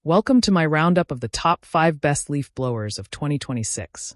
Welcome to my roundup of the top 5 best leaf blowers of 2026.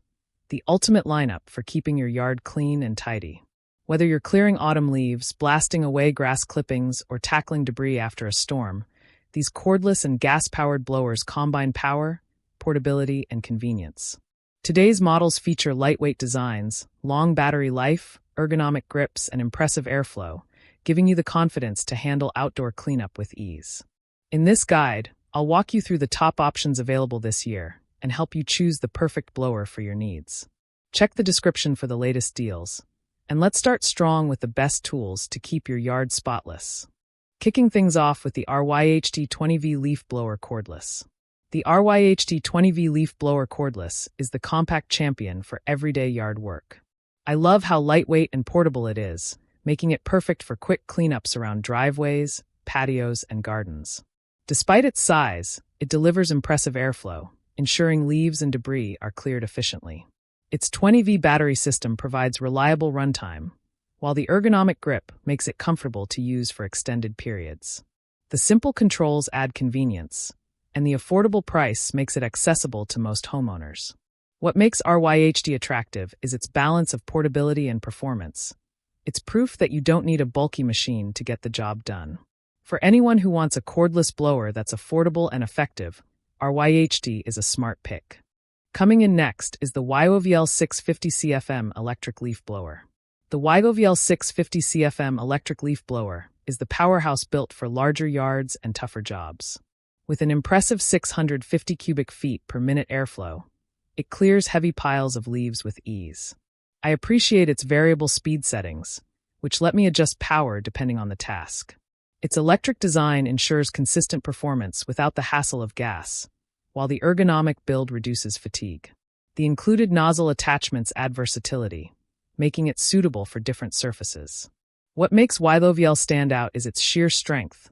The ultimate lineup for keeping your yard clean and tidy. Whether you're clearing autumn leaves, blasting away grass clippings, or tackling debris after a storm, these cordless and gas-powered blowers combine power, portability, and convenience. Today's models feature lightweight designs, long battery life, ergonomic grips, and impressive airflow, giving you the confidence to handle outdoor cleanup with ease. In this guide, I'll walk you through the top options available this year and help you choose the perfect blower for your needs. Check the description for the latest deals. And let's start strong with the best tools to keep your yard spotless. Kicking things off with the RYHT 20V Leaf Blower Cordless. The RYHT 20V Leaf Blower Cordless is the compact champion for everyday yard work. I love how lightweight and portable it is, making it perfect for quick cleanups around driveways, patios, and gardens. Despite its size, it delivers impressive airflow, ensuring leaves and debris are cleared efficiently. Its 20V battery system provides reliable runtime, while the ergonomic grip makes it comfortable to use for extended periods. The simple controls add convenience, and the affordable price makes it accessible to most homeowners. What makes RYHT attractive is its balance of portability and performance. It's proof that you don't need a bulky machine to get the job done. For anyone who wants a cordless blower that's affordable and effective, RYHT is a smart pick. Coming in next is the YOVL 650 CFM electric leaf blower. The YOVL 650 CFM electric leaf blower is the powerhouse built for larger yards and tougher jobs. With an impressive 650 cubic feet per minute airflow, it clears heavy piles of leaves with ease. I appreciate its variable speed settings, which let me adjust power depending on the task. Its electric design ensures consistent performance without the hassle of gas, while the ergonomic build reduces fatigue. The included nozzle attachments add versatility, making it suitable for different surfaces. What makes YOVL stand out is its sheer strength.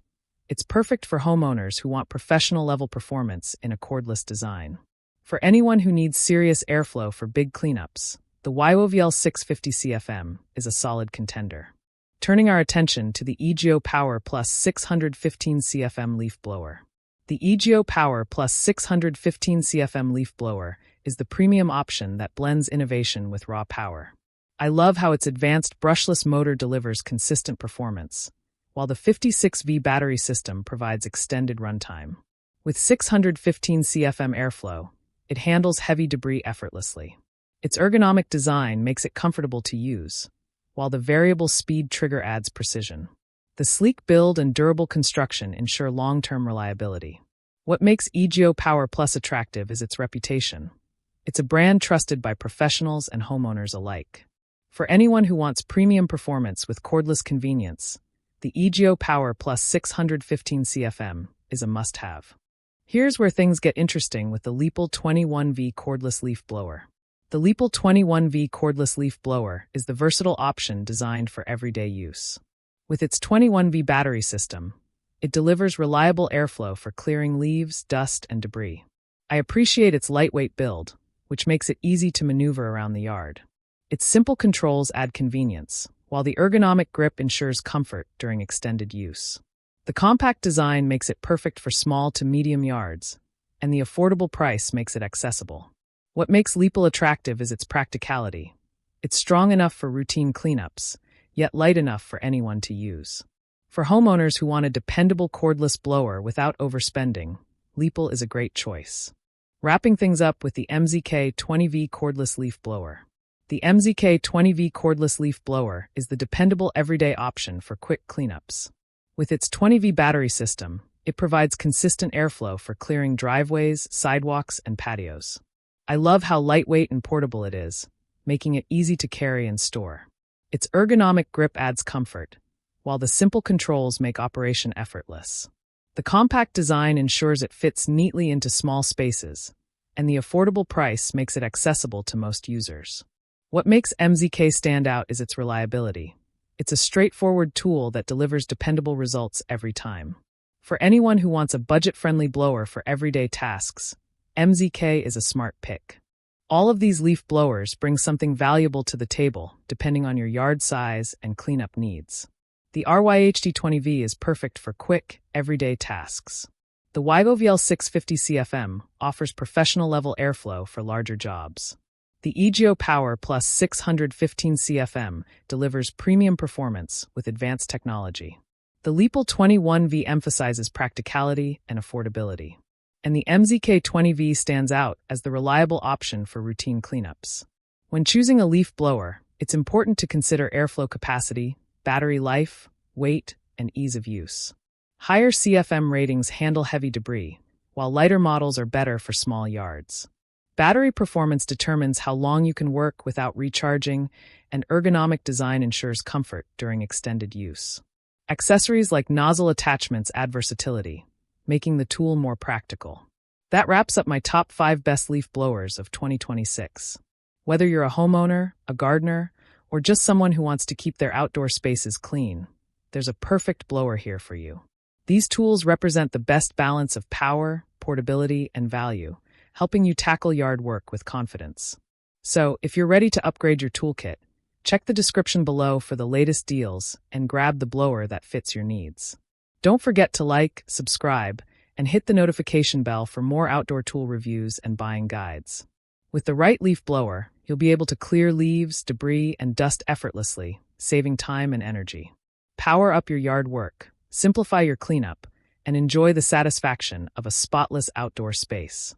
It's perfect for homeowners who want professional-level performance in a cordless design. For anyone who needs serious airflow for big cleanups, the YOVL 650 CFM is a solid contender. Turning our attention to the EGO Power Plus 615 CFM leaf blower. The EGO Power Plus 615 CFM leaf blower is the premium option that blends innovation with raw power. I love how its advanced brushless motor delivers consistent performance, while the 56V battery system provides extended runtime. With 615 CFM airflow, it handles heavy debris effortlessly. Its ergonomic design makes it comfortable to use, while the variable speed trigger adds precision. The sleek build and durable construction ensure long-term reliability. What makes EGO Power Plus attractive is its reputation. It's a brand trusted by professionals and homeowners alike. For anyone who wants premium performance with cordless convenience, the EGO Power Plus 615 CFM is a must-have. Here's where things get interesting with the Leapel 21V cordless leaf blower. The Leapel 21V cordless leaf blower is the versatile option designed for everyday use. With its 21V battery system, it delivers reliable airflow for clearing leaves, dust, and debris. I appreciate its lightweight build, which makes it easy to maneuver around the yard. Its simple controls add convenience, while the ergonomic grip ensures comfort during extended use. The compact design makes it perfect for small to medium yards, and the affordable price makes it accessible. What makes Leapel attractive is its practicality. It's strong enough for routine cleanups, yet light enough for anyone to use. For homeowners who want a dependable cordless blower without overspending, Leapel is a great choice. Wrapping things up with the MZK 20V cordless leaf blower. The MZK 20V cordless leaf blower is the dependable everyday option for quick cleanups. With its 20V battery system, it provides consistent airflow for clearing driveways, sidewalks, and patios. I love how lightweight and portable it is, making it easy to carry and store. Its ergonomic grip adds comfort, while the simple controls make operation effortless. The compact design ensures it fits neatly into small spaces, and the affordable price makes it accessible to most users. What makes MZK stand out is its reliability. It's a straightforward tool that delivers dependable results every time. For anyone who wants a budget-friendly blower for everyday tasks, MZK is a smart pick. All of these leaf blowers bring something valuable to the table, depending on your yard size and cleanup needs. The RYHT 20V is perfect for quick, everyday tasks. The WIGO 650 CFM offers professional-level airflow for larger jobs. The EGO Power Plus 615 CFM delivers premium performance with advanced technology. The Leapel 21V emphasizes practicality and affordability. And the MZK20V stands out as the reliable option for routine cleanups. When choosing a leaf blower, it's important to consider airflow capacity, battery life, weight, and ease of use. Higher CFM ratings handle heavy debris, while lighter models are better for small yards. Battery performance determines how long you can work without recharging, and ergonomic design ensures comfort during extended use. Accessories like nozzle attachments add versatility, making the tool more practical. That wraps up my top 5 best leaf blowers of 2026. Whether you're a homeowner, a gardener, or just someone who wants to keep their outdoor spaces clean, there's a perfect blower here for you. These tools represent the best balance of power, portability, and value, helping you tackle yard work with confidence. So, if you're ready to upgrade your toolkit, check the description below for the latest deals and grab the blower that fits your needs. Don't forget to like, subscribe, and hit the notification bell for more outdoor tool reviews and buying guides. With the right leaf blower, you'll be able to clear leaves, debris, and dust effortlessly, saving time and energy. Power up your yard work, simplify your cleanup, and enjoy the satisfaction of a spotless outdoor space.